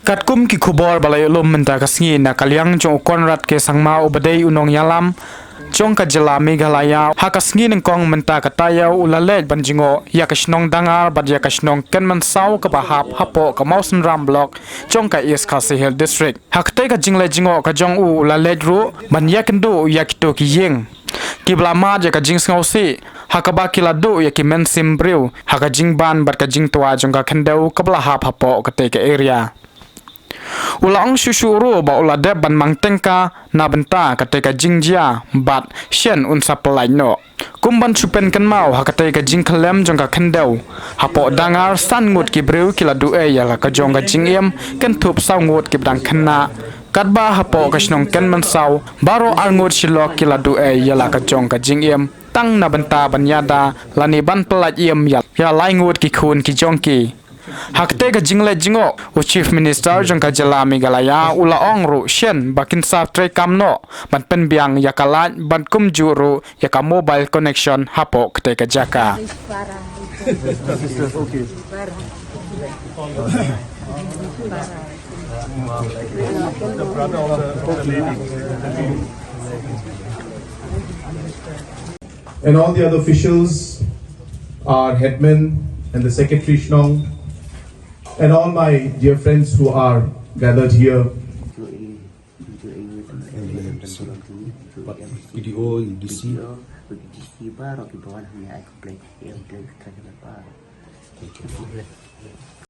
Katkum ki khubor balai lom menta kasngi na kalyang jong Conrad ke sangma ubadei unong yalam jong ka jela Meghalaya hakasngi neng kong menta kataya ulalet banjingo yakashnong dangar bad yakashnong kenman saw ka bahap hapo ka Mawsynram block jong ka East Khasi Hill district hakte ka jingle jingo ka jong ulalet ru ban yakendu yakito ki yeng kiblama je ka jingsngau si hakaba kiladu yaki mensim briu haka jingban bad ka jingtwa jong ka khyndew ka bahap hapo ka te ka area ulang susu ba ula deb ban mangtengka na benta kateka jingjia bat shen un supply no kumban chupen kan mau hakate ka jingkhlem jongka khyndew hapo dangar san ngut ki breu kiladu e yala ka jongka jingem kan thup saw ngut ki dang khanna katba hapo ka snong kan man saw baro arngut silok kiladu e yala ka jongka jingem tang na benta banyada lani ban pelat yem ya lai ngut ki khun ki jongki hakte ka jingle jingo u chief minister jongka jela Meghalaya ula ongru shen bakin sa tre kamno ban pen biang yakalat ban kum juru yaka mobile connection hapo kte ka jaka and all the other officials, our headmen and the secretary Shnong, and all my dear friends who are gathered here.